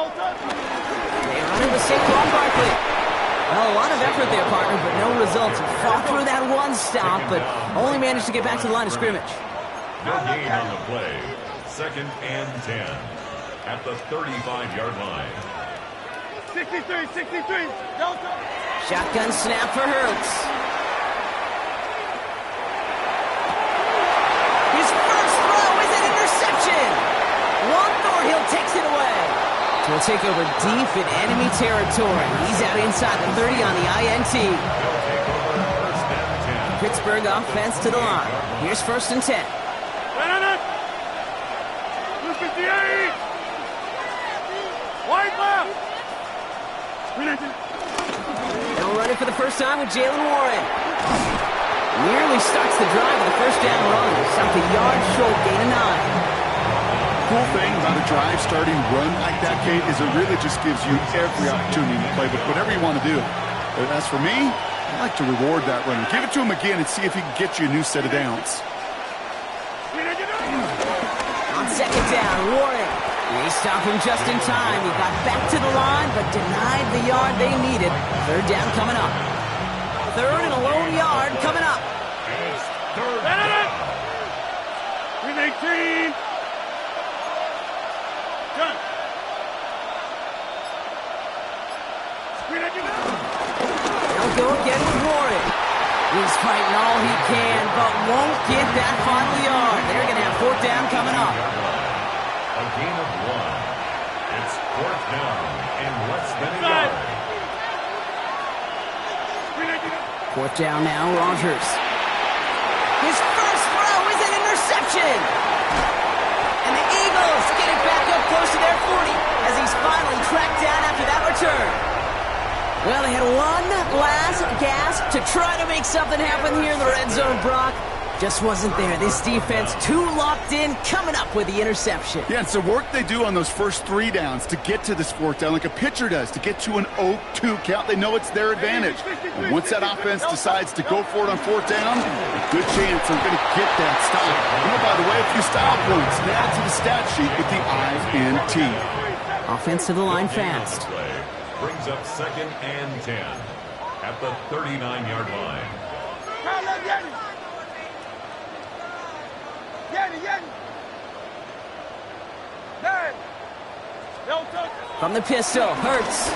They run it with Saquon Barkley. Well, a lot of effort there, partner, but no results. He fought through that one stop, but only managed to get back to the line of scrimmage. No gain on the play. 2nd and 10 at the 35-yard line. 63. Shotgun snap for Hurts. His first throw is an interception. Juan Thornhill takes it away. So we'll take over deep in enemy territory. He's out inside the 30 on the INT. Pittsburgh offense to the line. Here's 1st and 10. Wide left. They'll run it for the first time with Jaylen Warren. Nearly starts the drive with a first down run. Stopped a yard short, gain of 9. Cool thing about a drive starting run like that, Kate, is it really just gives you every opportunity to play with whatever you want to do. But as for me, I like to reward that runner. Give it to him again and see if he can get you a new set of downs. On 2nd down, Warren. They stop him just in time. He got back to the line, but denied the yard they needed. 3rd down coming up. 3rd and a lone yard coming up. It's 3rd down. 18. Done. They'll go again with Warren. He's fighting all he can, but won't get that final yard. They're going to have 4th down coming up. A gain of 1. It's 4th down and less than a yard. 4th down now, Rodgers. His first throw is an interception. And the Eagles get it back up close to their 40 as he's finally tracked down after that return. Well, they had one last gasp to try to make something happen here in the red zone, Brock. Just wasn't there. This defense too locked in, coming up with the interception. Yeah, it's the work they do on those first 3 downs to get to this 4th down, like a pitcher does, to get to an 0-2 count. They know it's their advantage. And once that offense decides to go for it on 4th down, a good chance they're going to get that stop. Oh, by the way, a few style points to add to the stat sheet with the INT. Offense to the line fast. Brings up 2nd and 10 at the 39-yard line. From the pistol, Hurts.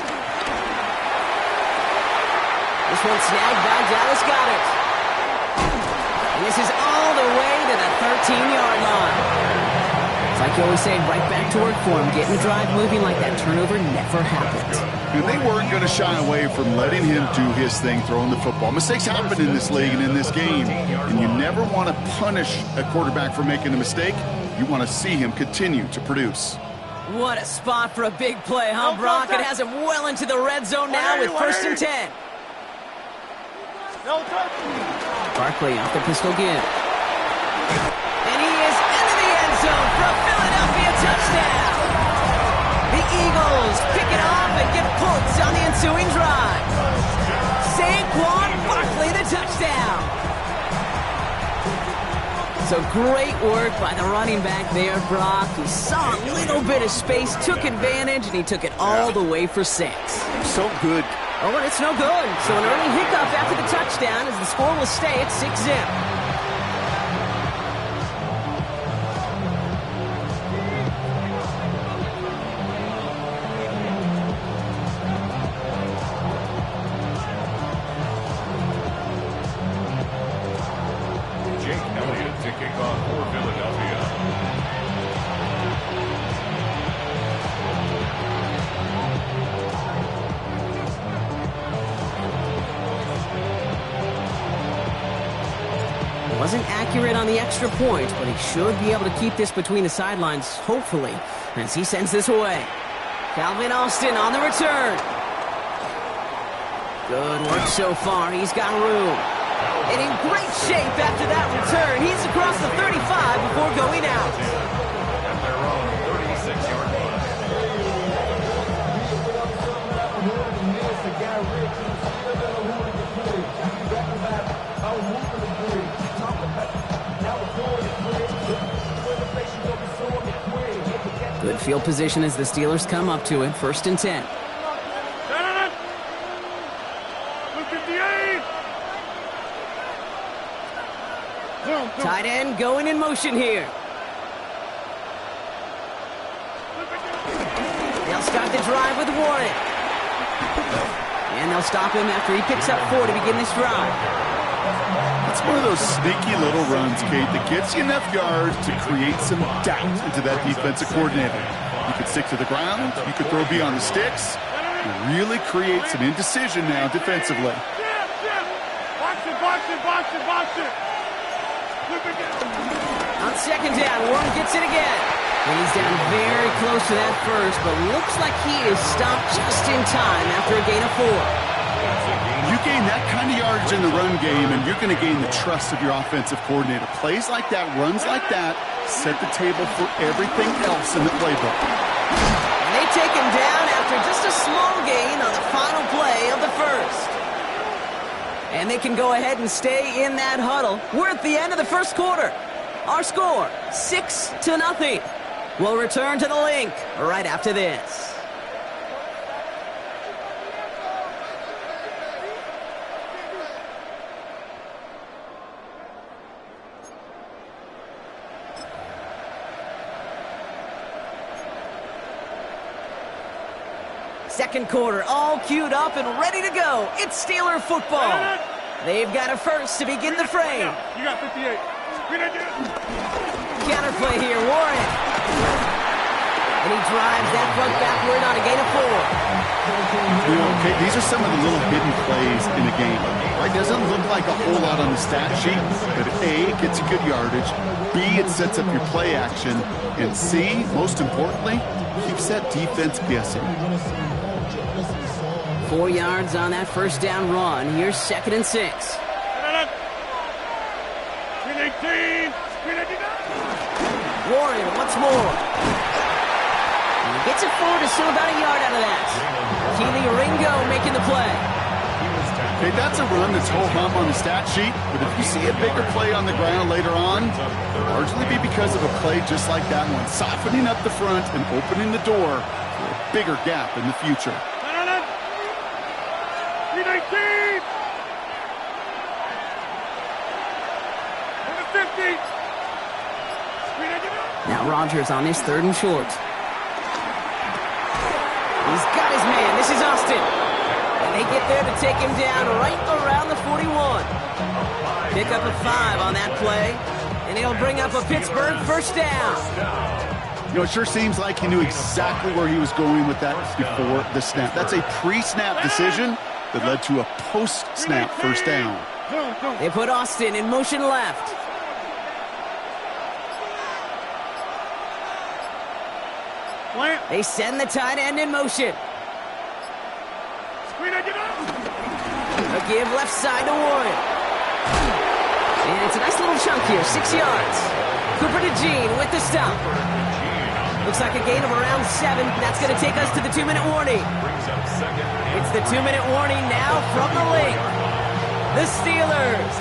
This one snagged by Dallas Goedert. And this is all the way to the 13-yard line. It's like you always say, right back to work for him. Getting the drive moving like that turnover never happened. And they weren't going to shy away from letting him do his thing, throwing the football. Mistakes happen in this league and in this game. And you never want to punish a quarterback for making a mistake. You want to see him continue to produce. What a spot for a big play, huh, Brock? It has him well into the red zone now with 1st and 10. Barkley off the pistol again. And he is into the end zone for a Philadelphia touchdown. The Eagles pick it off and get points on the ensuing drive. Saquon Barkley, the touchdown. So great work by the running back there, Brock. He saw a little bit of space, took advantage, and he took it all the way for 6. So good. Oh, and it's no good. So an early hiccup after the touchdown as the score will stay at 6-zip. Wasn't accurate on the extra point, but he should be able to keep this between the sidelines, hopefully, as he sends this away. Calvin Austin on the return. Good work so far. He's got room. And in great shape after that return. He's across the 35 before going out. At their own 36-yard line. Good field position as the Steelers come up to it. 1st and 10. Tight end going in motion here. They'll start the drive with Warren. And they'll stop him after he picks up 4 to begin this drive. It's one of those sneaky little runs, Kate, that gets you enough yards to create some doubt into that defensive coordinator. You could stick to the ground, you could throw beyond the sticks, and really create some indecision now defensively. Box it. On 2nd down, Warren gets it again. And he's down very close to that first, but looks like he is stopped just in time after a gain of 4. You gain that kind of yardage in the run game, and you're going to gain the trust of your offensive coordinator. Plays like that, runs like that, set the table for everything else in the playbook. And they take him down after just a small gain on the final play of the first. And they can go ahead and stay in that huddle. We're at the end of the first quarter. Our score, 6-0. We'll return to the link right after this. Second quarter, all queued up and ready to go. It's Steeler football. They've got a first to begin the frame. You got 58. Counterplay here, Warren. And he drives that front backward on a gain of 4. You know, okay, these are some of the little hidden plays in a game. Right? Doesn't look like a whole lot on the stat sheet, but A, it gets you good yardage. B, it sets up your play action. And C, most importantly, keeps that defense guessing. 4 yards on that first down run. Here's 2nd and 6. Warren once more. And he gets it forward to still about a yard out of that. Keely Ringo making the play. Okay, that's a run that's ho-hum on the stat sheet, but if you see a bigger play on the ground later on, it'll largely be because of a play just like that one, softening up the front and opening the door for a bigger gap in the future. Now Rodgers on his 3rd and short. He's got his man. This is Austin. And they get there to take him down right around the 41. Pick up a 5 on that play. And he'll bring up a Pittsburgh first down. You know, it sure seems like he knew exactly where he was going with that before the snap. That's a pre-snap decision that led to a post-snap first down. They put Austin in motion left. They send the tight end in motion. A give left side to Warren. And it's a nice little chunk here, 6 yards. Cooper to Jean with the stop. Looks like a gain of around 7. That's going to take us to the 2-minute warning. It's the 2-minute warning now from the link. The Steelers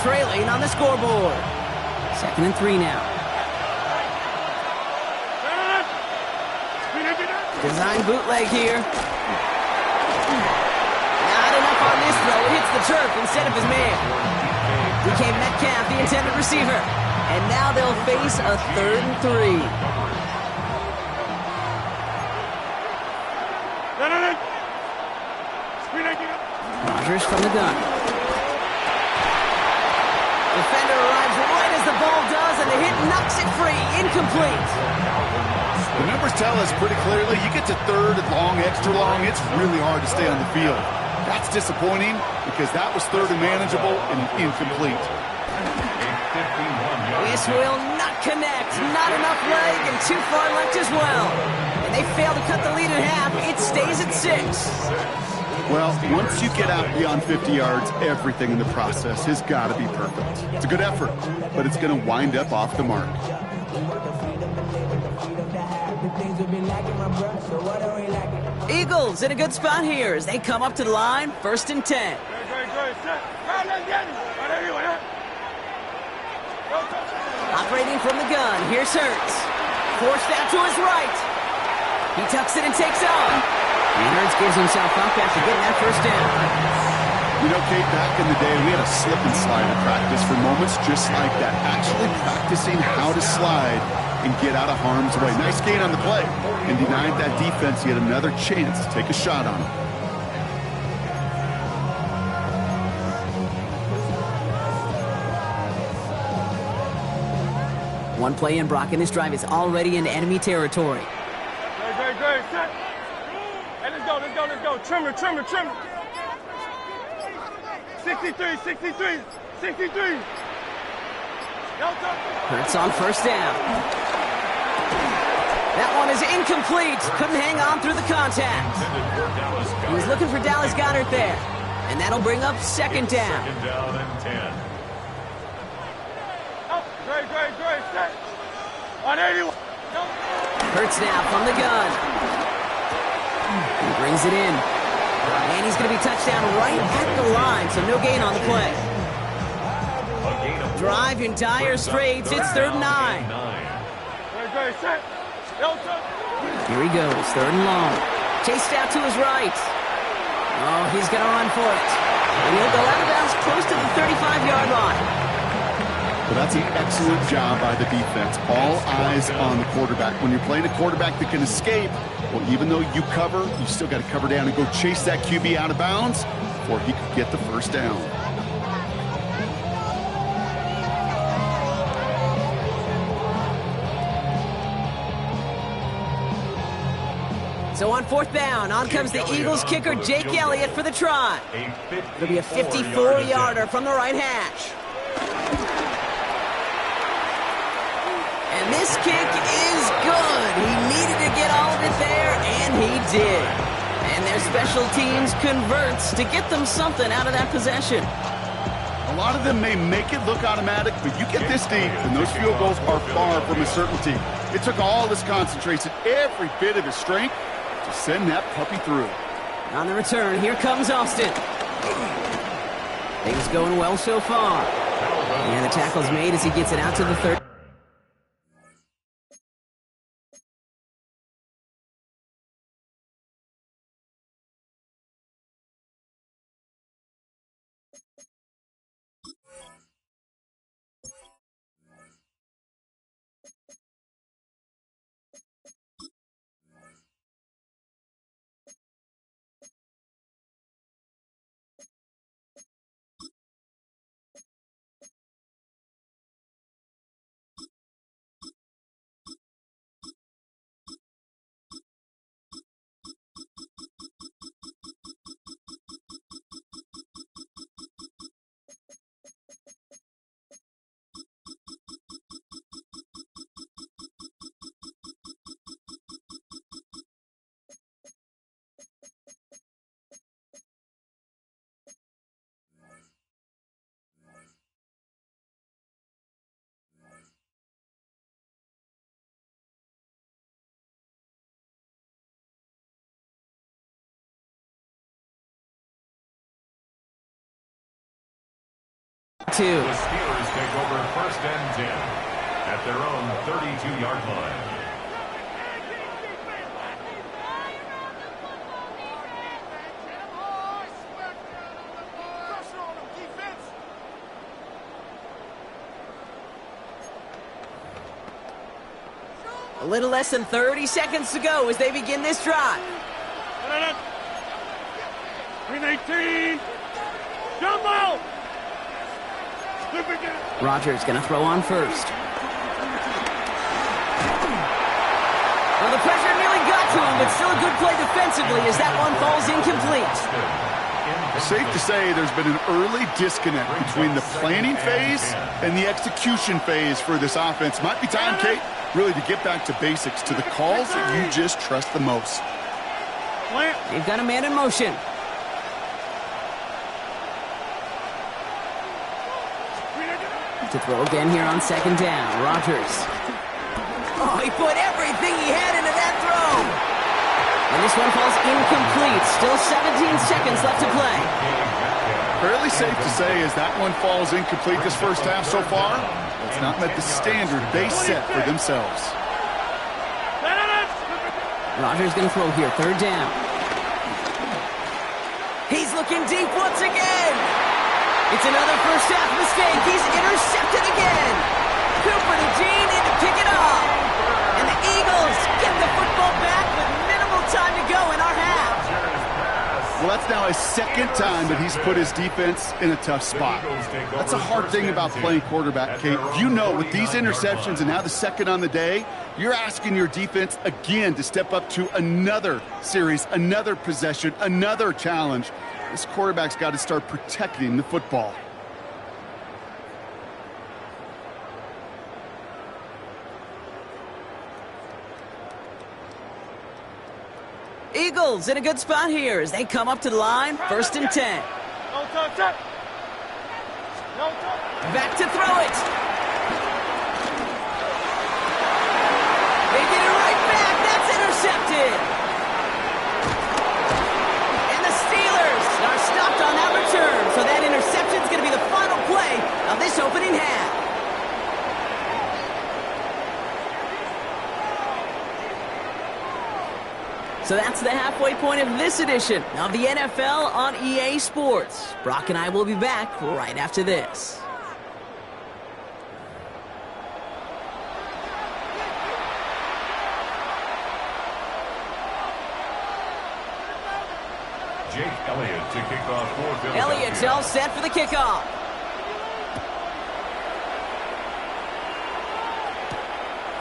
trailing on the scoreboard. 2nd and 3 now. Design bootleg here. Not enough on this throw. It hits the turf instead of his man. DK Metcalf, the intended receiver. And now they'll face a 3rd and 3. Rodgers from the gun. Defender arrives right as the ball does, and the hit knocks it free. Incomplete. The numbers tell us pretty clearly, you get to 3rd and long, extra long, it's really hard to stay on the field. That's disappointing because that was 3rd and manageable and incomplete. This will not connect. Not enough leg and too far left as well. And they fail to cut the lead in half. It stays at 6. Well, once you get out beyond 50 yards, everything in the process has got to be perfect. It's a good effort, but it's going to wind up off the mark. Eagles in a good spot here as they come up to the line, 1st and 10. Operating from the gun, here's Hurts. Forced out to his right. He tucks it and takes off. And Hurts gives himself up after getting that first down. You know, Kate, back in the day, we had a slip and slide in practice for moments just like that. Actually practicing how to slide and get out of harm's way. Nice gain on the play. And denied that defense yet another chance to take a shot on him. One play in, Brock, and this drive is already into enemy territory. Great. Set. Hey, let's go. Trimmer. 63. Hurts on first down. That one is incomplete. Couldn't hang on through the contact. He was looking for Dallas Goedert there. And that'll bring up second down. Second down and 10. Great. Set. 181. Hurts now from the gun. He brings it in. And he's going to be touchdown right at the line, so no gain on the play. Drive in dire straits. It's 3rd and 9. Great. Set. Here he goes, 3rd and long. Chased out to his right. Oh, he's going to run for it. And he'll go out of bounds close to the 35-yard line. Well, that's an excellent job by the defense. All eyes on the quarterback. When you're playing a quarterback that can escape, well, even though you cover, you still got to cover down and go chase that QB out of bounds before he could get the first down. So on 4th down, on comes the Eagles kicker, Jake Elliott, for the try. It'll be a 54-yarder from the right hash. And this kick is good. He needed to get all of it there, and he did. And their special teams converts to get them something out of that possession. A lot of them may make it look automatic, but you get this deep, and those field goals are far from a certainty. It took all his concentration, every bit of his strength, to send that puppy through. On the return, here comes Austin. Things going well so far. And the tackle's made as he gets it out to the 30. The Steelers take over 1st and 10 at their own 32-yard line. A little less than 30 seconds to go as they begin this drive. 18. Jump out. Rodgers going to throw on first. Well, the pressure nearly got to him, but still a good play defensively as that one falls incomplete. Safe to say there's been an early disconnect between the planning phase and the execution phase for this offense. Might be time, Kate, really to get back to basics, to the calls that you just trust the most. They've got a man in motion. To throw again here on 2nd down. Rodgers. Oh, he put everything he had into that throw. And this one falls incomplete. Still 17 seconds left to play. Fairly safe to say as that one falls incomplete this first half so far, it's not met the standard they set for themselves. Rodgers going to throw here, third down. He's looking deep once again. It's another first half mistake. He's intercepted again. Cooper to Dean in to pick it off. And the Eagles get the football back with minimal time to go in our half. Well, that's now his second time that he's put his defense in a tough spot. That's a hard thing about playing quarterback, Kate. You know, with these interceptions and now the second on the day, you're asking your defense again to step up to another series, another possession, another challenge. This quarterback's got to start protecting the football. Eagles in a good spot here as they come up to the line, 1st and 10. Back to throw it. They get it right back. That's intercepted. And the Steelers are stopped on that return. So that interception is going to be the final play of this opening half. So that's the halfway point of this edition of the NFL on EA Sports. Brock and I will be back right after this. Jake Elliott to kick off for Philadelphia. Elliott's all set for the kickoff.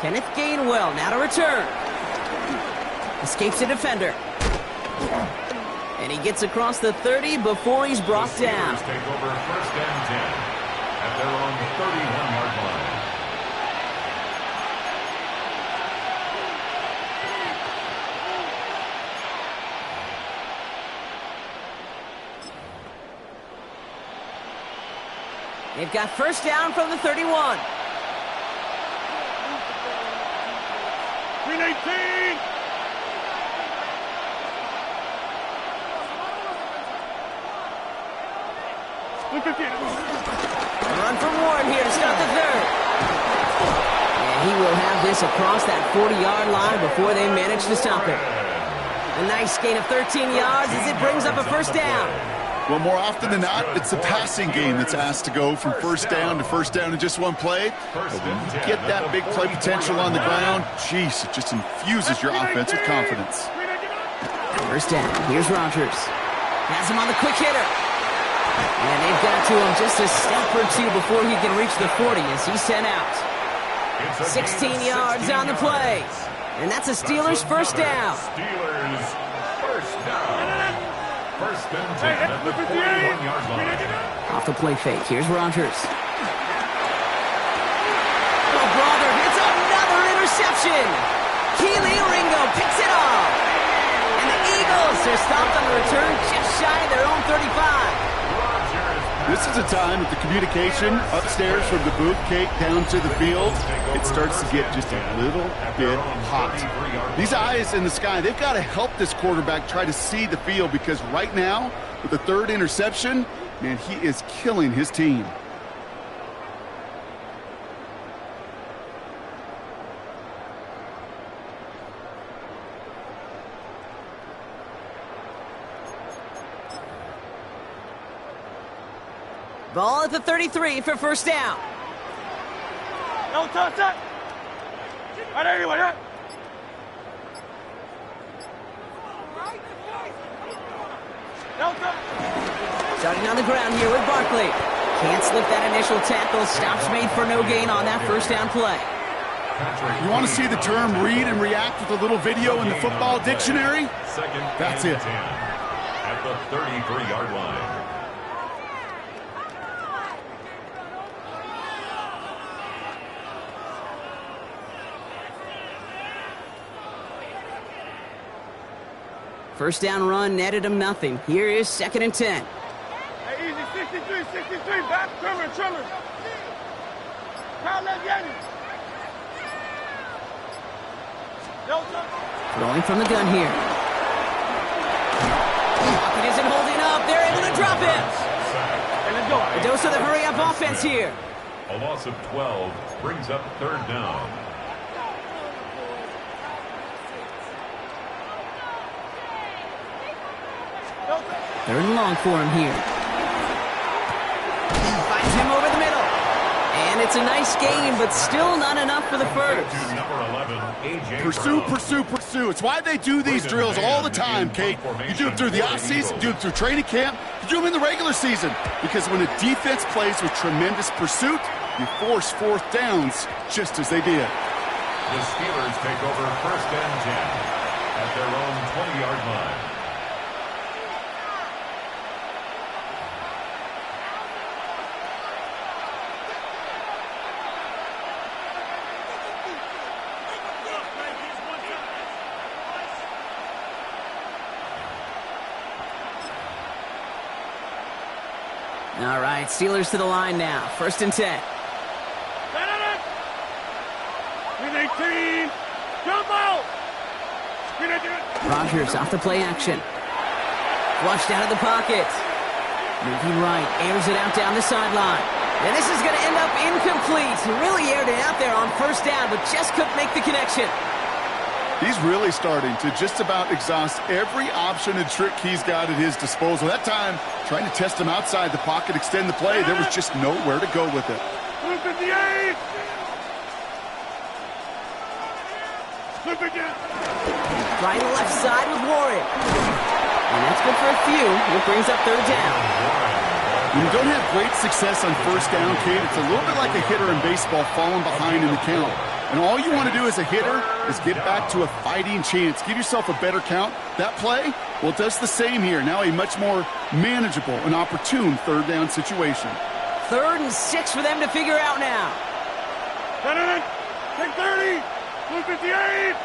Kenneth Gainwell now to return. Escapes a defender. And he gets across the 30 before he's brought down. Take over 1st and 10 at their own 31-yard line. They've got 1st down from the 31. Green 18. Run from Warren here to start the 3rd. And he will have this across that 40-yard line before they manage to stop it. A nice gain of 13 yards as it brings up a 1st down. Well, more often than not, it's the passing game that's asked to go from 1st down to 1st down in just one play. But when you get that big play potential on the ground, geez, it just infuses your offense with confidence. 1st down. Here's Rodgers. Has him on the quick hitter. And they've got to him just a step or two before he can reach the 40 as he's sent out. 16 yards on the play. And that's a Steelers 1st down. Steelers 1st down. 1st and 10 at the 41-yard line. Off the play fake. Here's Rodgers. Oh, brother, it's another interception. Keely Ringo picks it off. And the Eagles are stopped on the return just shy of their own 35. This is a time with the communication upstairs from the booth, Kate, down to the field. It starts to get just a little bit hot. These eyes in the sky, they've got to help this quarterback try to see the field because right now, with the 3rd interception, man, he is killing his team. Ball at the 33 for 1st down. No touch that. Right anyway, yeah. No touch. Starting on the ground here with Barkley. Can't slip that initial tackle. Stops made for no gain on that 1st down play. You want to see the term read and react with a little video in the football dictionary? That's it. At the 33-yard line. First down run netted him nothing. Here is 2nd and 10. Hey, easy, 63, back, trimmer. Pound that Yanni. No touch. Throwing from the gun here. Pocket isn't holding up. They're able to drop him. Hey, let's go. A dose of the hurry-up offense here. A loss of 12 brings up 3rd down. Third and long for him here. Finds him over the middle. And it's a nice game, but still not enough for the first. Pursue, pursue, pursue. It's why they do these drills all the time, Kate. You do it through the offseason, you do it through training camp, you do them in the regular season. Because when a defense plays with tremendous pursuit, you force fourth downs just as they did. The Steelers take over 1st and 10 at their own 20-yard line. All right, Steelers to the line now. 1st and 10. Win 18. Jump out. Rodgers off the play action. Flushed out of the pocket. Moving right, airs it out down the sideline. And this is going to end up incomplete. He really aired it out there on 1st down, but just couldn't make the connection. He's really starting to just about exhaust every option and trick he's got at his disposal. That time, trying to test him outside the pocket, extend the play, there was just nowhere to go with it. 58. Right left side with Warren. And that's good for a few. It brings up 3rd down. When you don't have great success on 1st down, Kate, it's a little bit like a hitter in baseball falling behind in the count. And all you want to do as a hitter is get back to a fighting chance. Give yourself a better count. That play, well, it does the same here. Now a much more manageable and opportune 3rd down situation. 3rd and 6 for them to figure out now. Take 30. 58.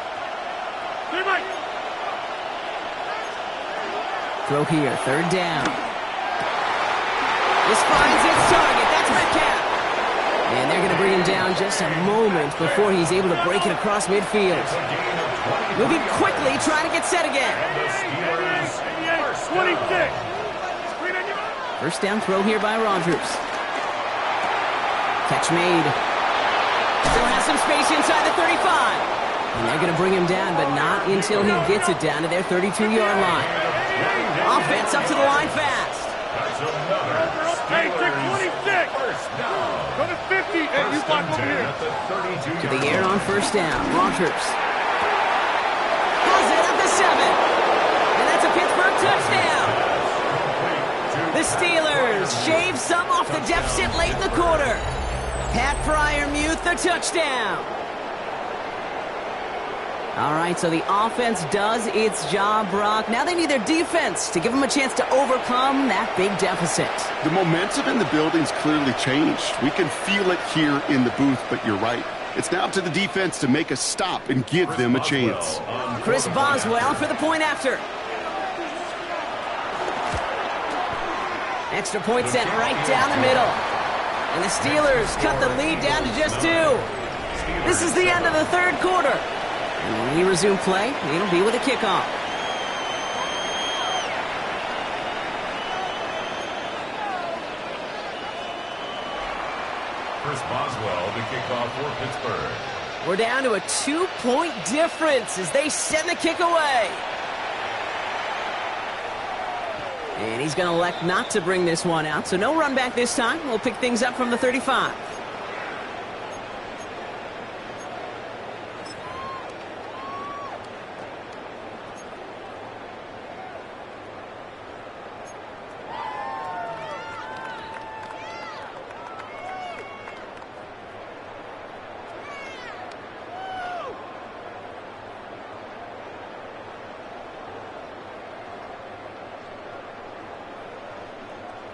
Throw here, 3rd down. This finds its target. That's Metcalf. And they're going to bring him down just a moment before he's able to break it across midfield. Moving quickly, trying to get set again. 26. 1st down throw here by Rodgers. Catch made. Still has some space inside the 35. And they're going to bring him down, but not until he gets it down to their 32-yard line. Offense up to the line fast. Hey, take 26. Go to 50. Hey, you block over here. To the air on 1st down. Rodgers. Has it at the 7. And that's a Pittsburgh touchdown. The Steelers shave some off the deficit late in the quarter. Pat Freiermuth, the touchdown. All right, so the offense does its job, Brock. Now they need their defense to give them a chance to overcome that big deficit. The momentum in the building's clearly changed. We can feel it here in the booth, but you're right. It's now up to the defense to make a stop and give them a chance. Chris Boswell for the point after. Extra point sent right down the middle. And the Steelers cut the lead down to just 2. This is the end of the 3rd quarter. And when we resume play, it'll be with a kickoff. Chris Boswell, the kickoff for Pittsburgh. We're down to a 2-point difference as they send the kick away. And he's going to elect not to bring this one out, so no run back this time. We'll pick things up from the 35.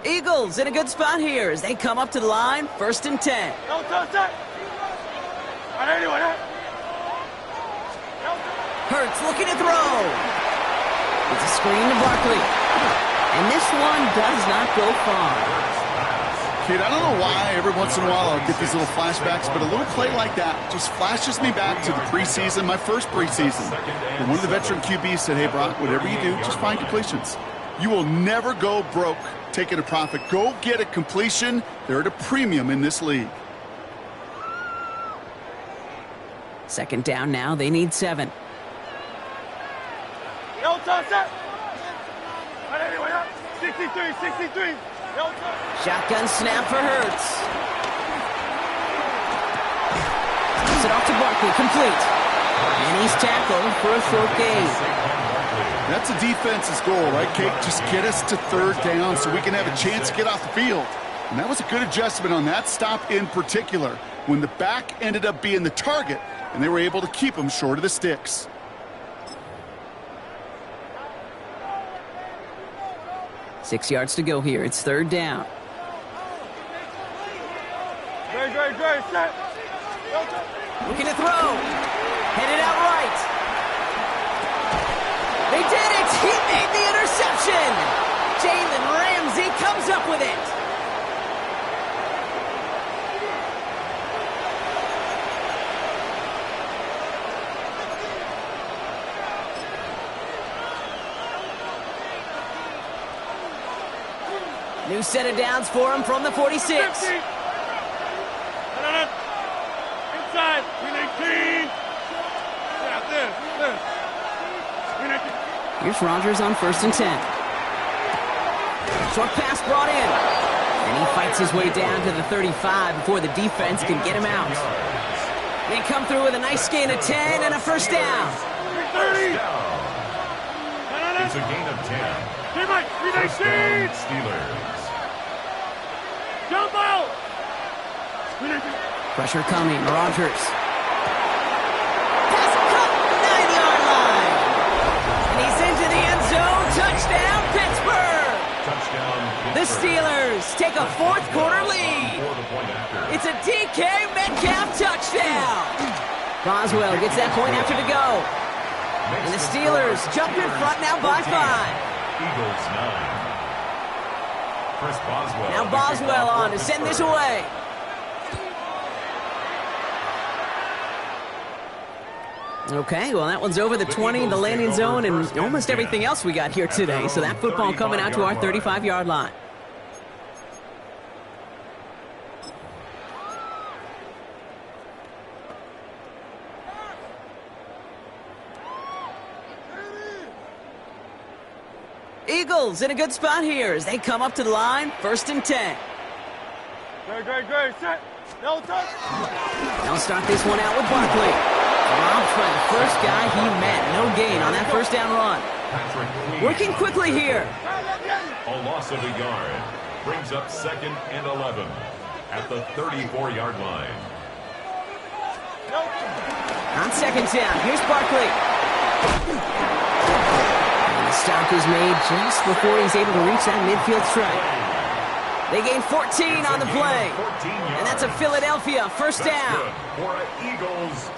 Eagles in a good spot here as they come up to the line, 1st and 10. Don't touch that. Anyway, Hurts looking to throw. It's a screen to Barkley. And this one does not go far. Kid, I don't know why every once in a while I'll get these little flashbacks, but a little play like that just flashes me back to the preseason, my first preseason. And one of the veteran QBs said, hey, Brock, whatever you do, just find completions. You will never go broke taking a profit. Go get a completion. They're at a premium in this league. 2nd down now. They need 7. Don't touch that. 63. Shotgun snap for Hurts. Pass it off to Barkley, complete. And he's tackled for a short gain. That's a defense's goal, right, Kate? Just get us to third down so we can have a chance to get off the field. And that was a good adjustment on that stop in particular, when the back ended up being the target, and they were able to keep him short of the sticks. Six yards to go here. It's third down. Great, set. Looking to throw. Headed out right. They did it! He made the interception! Jalen Ramsey comes up with it. New set of downs for him from the 46. 50. Inside. 319. Yeah, this. 319. Here's Rodgers on 1st and 10. Short pass brought in. And he fights his way down to the 35 before the defense can get him out. They come through with a nice gain of 10 and a first down. 30. It's a gain of 10. Mike, 319. Steelers. Jump out. Pressure coming. Rodgers. Pass cut. 9-yard line. And he's into the end zone. Touchdown, Pittsburgh. Touchdown. The Steelers take a fourth quarter lead. It's a DK Metcalf touchdown. Boswell gets that point after to go. And the Steelers jump in front now by 5. Eagles 9. Chris Boswell. Now Boswell on to send this away. Okay, well, that one's over the 20, the landing zone, and almost everything else we got here today. So that football coming out to our 35-yard line. Eagles in a good spot here as they come up to the line, 1st and 10. Great, set. No touch. They'll start this one out with Barkley. Robbed by the first guy he met. No gain on that first down run. Working quickly here. A loss of a yard. Brings up 2nd and 11 at the 34-yard line. On 2nd down, here's Barkley. And the stop is made just before he's able to reach that midfield strike. They gain 14 on the play. And that's a Philadelphia first down.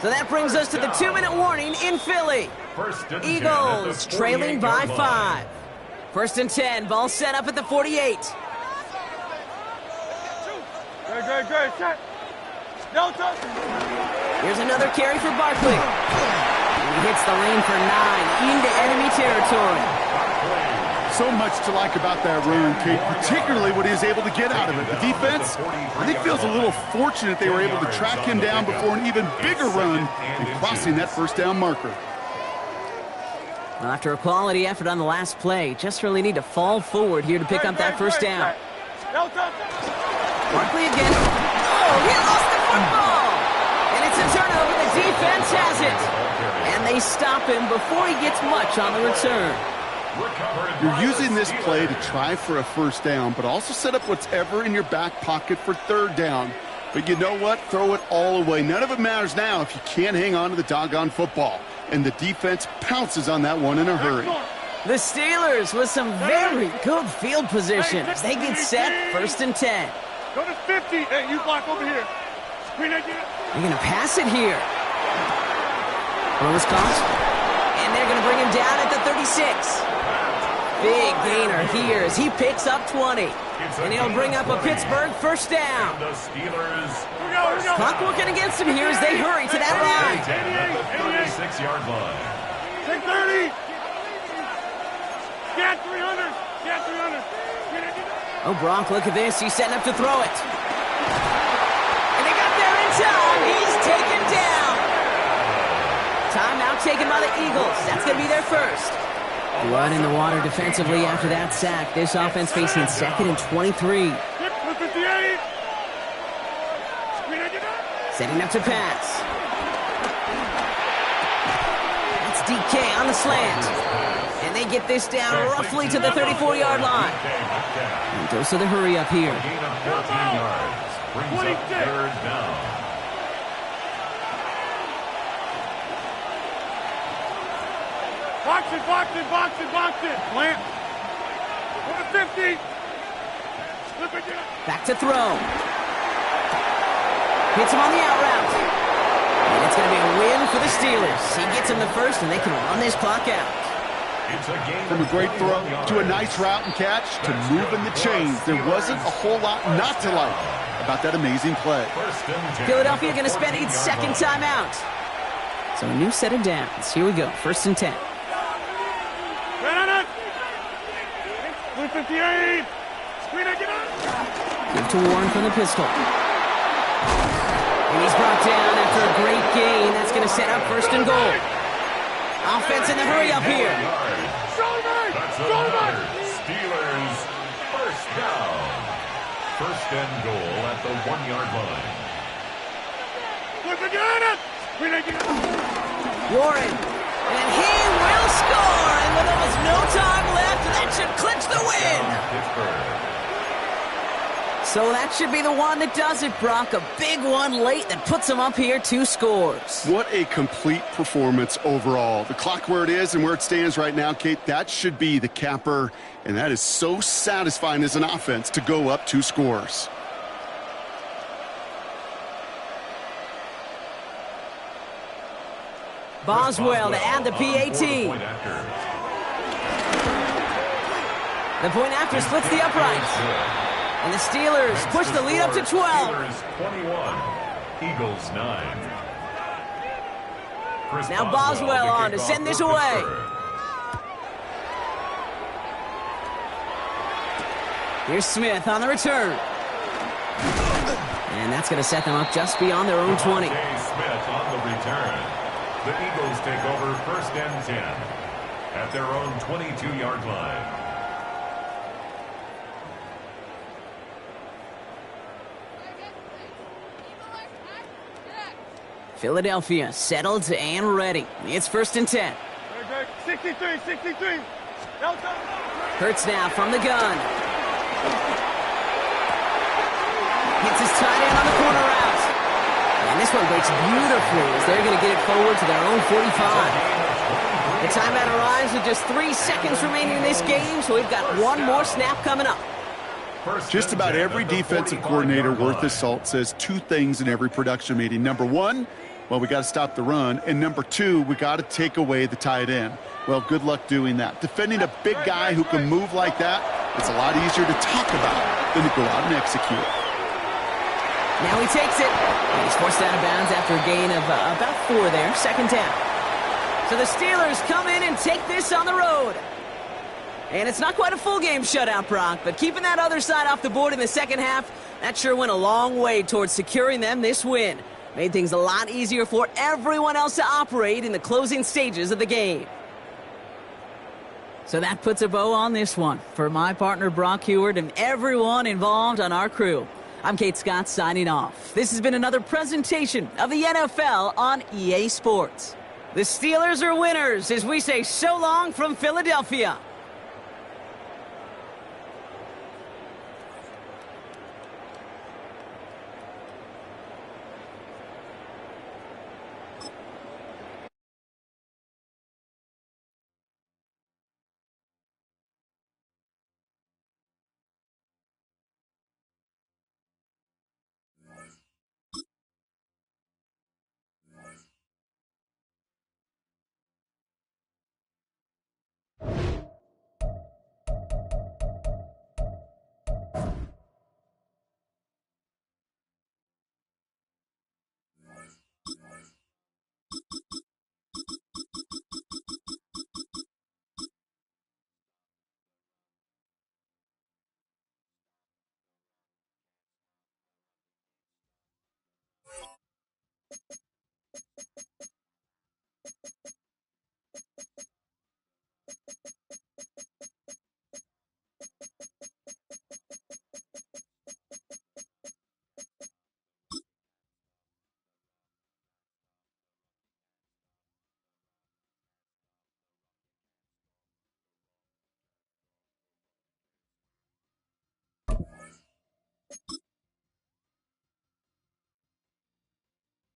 So that brings us to the 2-minute warning in Philly. Eagles trailing by 5. 1st and 10, ball set up at the 48. Great, set. No touch. Here's another carry for Barkley. And he hits the lane for 9 into enemy territory. So much to like about that run, Kate, particularly what he was able to get out of it. The defense, I think, feels a little fortunate they were able to track him down before an even bigger run and crossing that first down marker. Well, after a quality effort on the last play, just really need to fall forward here to pick up that first down. Barkley again. Oh, he lost the football! And it's a turnover. The defense has it. And they stop him before he gets much on the return. You're using this play to try for a first down, but also set up whatever in your back pocket for third down. But you know what? Throw it all away. None of it matters now if you can't hang on to the doggone football. And the defense pounces on that one in a hurry. The Steelers with some very good field position as they get set, 1st and 10. Go to 50. Hey, you block over here. They're going to pass it here. Rose comes. And they're going to bring him down at the 36. Big gainer here as he picks up 20. And he'll bring up a Pittsburgh first down. The Steelers. Clock working against him here as they hurry to that line. At the 36-yard line. Take 30. Get 300. Get 300. Oh, Bronk, look at this. He's setting up to throw it. And they got there in time. He's taken down. Timeout taken by the Eagles. That's going to be their first. Blood in the water defensively after that sack. This offense facing 2nd and 23. Setting up to pass. That's DK on the slant. And they get this down roughly to the 34-yard line. And goes to the hurry up here. Gain of 14 yards. Brings up 3rd down. Box it, box it, box it, box it. Plant. Over 50. Slip it down. Back to throw. Hits him on the out route. And it's going to be a win for the Steelers. He gets him the first, and they can run this clock out. It's a game From a great throw to a nice route and catch to moving the chains, there wasn't a whole lot not to like about that amazing play. Philadelphia going to spend its 2nd timeout. So a new set of downs. Here we go. 1st and 10. Right on it. 58. Screen it, get up. Give to Warren from the pistol. And he's brought down after a great gain. That's going to set up 1st and goal. Offense in the hurry up here. That's another Steelers 1st down. 1st and goal at the 1-yard line. Warren. And he will score. And with almost no time left, that should clinch the win. So that should be the one that does it, Brock. A big one late that puts them up here 2 scores. What a complete performance overall. The clock where it is and where it stands right now, Kate, that should be the capper. And that is so satisfying as an offense to go up 2 scores. Boswell to add the PAT. The point after splits the uprights. And the Steelers push the lead up to 12. Steelers 21, Eagles 9. Now Boswell on to send this away. Here's Smith on the return. And that's going to set them up just beyond their own 20. Smith on the return. The Eagles take over 1st and 10 at their own 22-yard line. Philadelphia settled and ready. It's 1st and 10. 63. Hurts now from the gun. Hits his tight end on the corner route. And this one breaks beautifully as they're going to get it forward to their own 45. The timeout arrives with just 3 seconds remaining in this game, so we've got one more snap coming up. Just about every defensive coordinator worth his salt says 2 things in every production meeting. Number 1, well, we got to stop the run. And number 2, we got to take away the tight end. Well, good luck doing that. Defending a big guy who can move like that, it's a lot easier to talk about than to go out and execute. Now he takes it. And he's forced out of bounds after a gain of about 4 there. 2nd down. So the Steelers come in and take this on the road. And it's not quite a full game shutout, Brock, but keeping that other side off the board in the 2nd half, that sure went a long way towards securing them this win. Made things a lot easier for everyone else to operate in the closing stages of the game. So that puts a bow on this one. For my partner, Brock Huard, and everyone involved on our crew, I'm Kate Scott signing off. This has been another presentation of the NFL on EA Sports. The Steelers are winners as we say so long from Philadelphia.